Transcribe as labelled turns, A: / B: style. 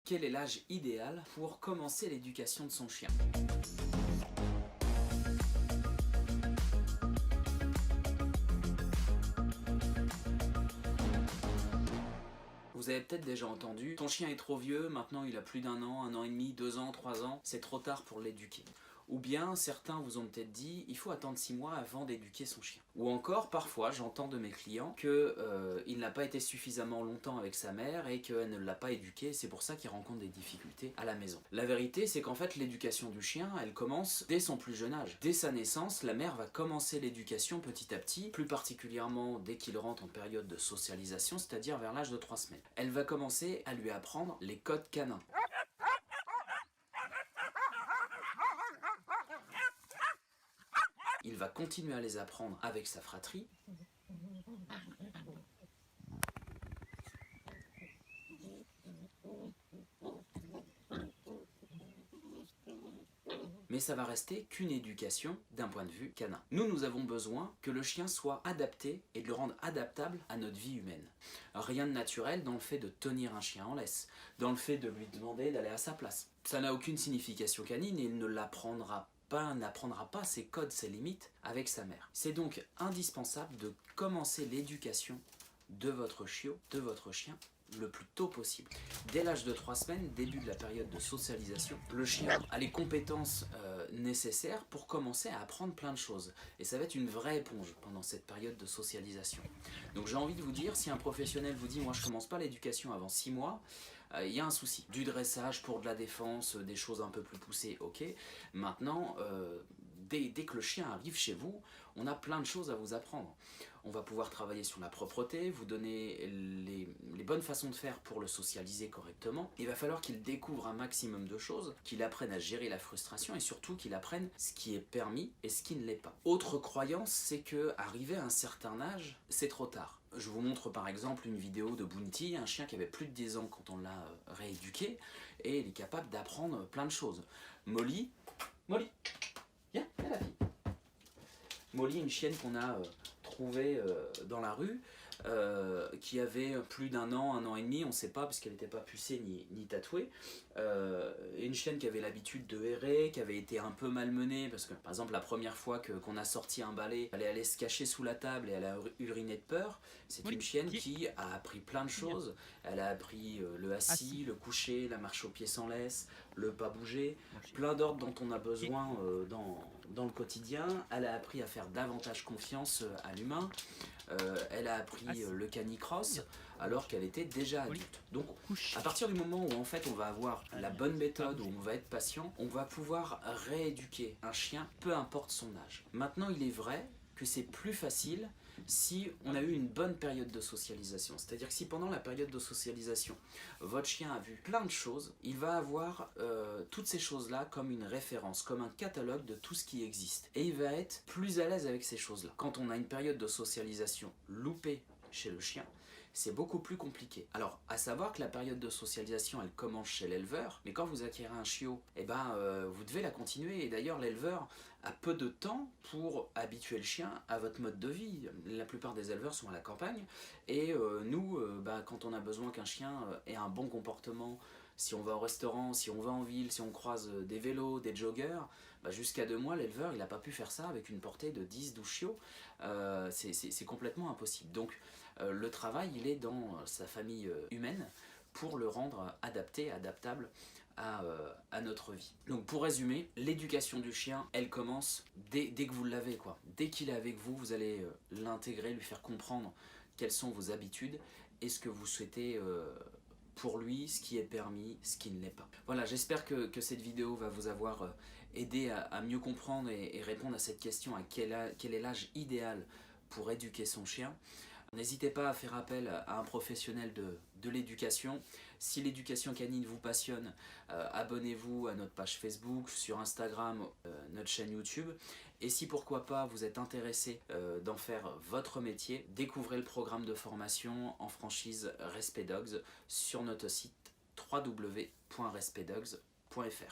A: Quel est l'âge idéal pour commencer l'éducation de son chien? Vous avez peut-être déjà entendu, ton chien est trop vieux, maintenant il a plus d'1 an, 1 an et demi, 2 ans, 3 ans, c'est trop tard pour l'éduquer. Ou bien certains vous ont peut-être dit, il faut attendre 6 mois avant d'éduquer son chien. Ou encore, parfois, j'entends de mes clients qu'il n'a pas été suffisamment longtemps avec sa mère et qu'elle ne l'a pas éduqué, c'est pour ça qu'il rencontre des difficultés à la maison. La vérité, c'est qu'en fait, l'éducation du chien, elle commence dès son plus jeune âge. Dès sa naissance, la mère va commencer l'éducation petit à petit, plus particulièrement dès qu'il rentre en période de socialisation, c'est-à-dire vers l'âge de 3 semaines. Elle va commencer à lui apprendre les codes canins. Il va continuer à les apprendre avec sa fratrie. Mais ça va rester qu'une éducation d'un point de vue canin. Nous avons besoin que le chien soit adapté et de le rendre adaptable à notre vie humaine. Rien de naturel dans le fait de tenir un chien en laisse, dans le fait de lui demander d'aller à sa place. Ça n'a aucune signification canine et il ne n'apprendra pas ses codes, ses limites avec sa mère. C'est donc indispensable de commencer l'éducation de votre chiot, de votre chien, le plus tôt possible. Dès l'âge de 3 semaines, début de la période de socialisation, le chien a les compétences nécessaires pour commencer à apprendre plein de choses. Et ça va être une vraie éponge pendant cette période de socialisation. Donc j'ai envie de vous dire, si un professionnel vous dit « moi je commence pas l'éducation avant 6 mois », il y a un souci. Du dressage pour de la défense, des choses un peu plus poussées, ok. Maintenant, dès que le chien arrive chez vous, on a plein de choses à vous apprendre. On va pouvoir travailler sur la propreté, vous donner les bonnes façons de faire pour le socialiser correctement. Il va falloir qu'il découvre un maximum de choses, qu'il apprenne à gérer la frustration et surtout qu'il apprenne ce qui est permis et ce qui ne l'est pas. Autre croyance, c'est que arrivé à un certain âge, c'est trop tard. Je vous montre par exemple une vidéo de Bounty, un chien qui avait plus de 10 ans quand on l'a rééduqué, et il est capable d'apprendre plein de choses. Molly, viens la fille. Molly, une chienne qu'on a trouvée dans la rue, qui avait plus d'1 an, 1 an et demi, on ne sait pas parce qu'elle n'était pas pucée ni tatouée. Une chienne qui avait l'habitude de errer, qui avait été un peu malmenée parce que par exemple la première fois qu'on a sorti un balai, elle allait se cacher sous la table et elle a uriné de peur. C'est une chienne qui a appris plein de choses. Elle a appris le assis, le coucher, la marche au pied sans laisse, le pas bouger, plein d'ordres dont on a besoin dans le quotidien. Elle a appris à faire davantage confiance à l'humain. Elle a appris le canicross alors qu'elle était déjà adulte. Donc à partir du moment où en fait on va avoir la bonne méthode, où on va être patient, on va pouvoir rééduquer un chien, peu importe son âge. Maintenant il est vrai que c'est plus facile si on a eu une bonne période de socialisation. C'est-à-dire que si pendant la période de socialisation, votre chien a vu plein de choses, il va avoir toutes ces choses-là comme une référence, comme un catalogue de tout ce qui existe. Et il va être plus à l'aise avec ces choses-là. Quand on a une période de socialisation loupée chez le chien, c'est beaucoup plus compliqué. Alors, à savoir que la période de socialisation, elle commence chez l'éleveur, mais quand vous acquérez un chiot, eh ben, vous devez la continuer. Et d'ailleurs, l'éleveur a peu de temps pour habituer le chien à votre mode de vie. La plupart des éleveurs sont à la campagne, et nous, quand on a besoin qu'un chien ait un bon comportement, si on va au restaurant, si on va en ville, si on croise des vélos, des joggers, jusqu'à 2 mois, l'éleveur, il n'a pas pu faire ça avec une portée de 10-12 chiots. C'est complètement impossible. Donc, le travail, il est dans sa famille humaine pour le rendre adapté, adaptable à notre vie. Donc, pour résumer, l'éducation du chien, elle commence dès que vous l'avez, quoi. Dès qu'il est avec vous, vous allez l'intégrer, lui faire comprendre quelles sont vos habitudes et ce que vous souhaitez pour lui, ce qui est permis, ce qui ne l'est pas. Voilà, j'espère que cette vidéo va vous avoir aidé à mieux comprendre et répondre à cette question, à quel est l'âge idéal pour éduquer son chien. N'hésitez pas à faire appel à un professionnel de l'éducation. Si l'éducation canine vous passionne, abonnez-vous à notre page Facebook, sur Instagram, notre chaîne YouTube. Et si pourquoi pas vous êtes intéressé d'en faire votre métier, découvrez le programme de formation en franchise Respect Dogs sur notre site www.respectdogs.fr.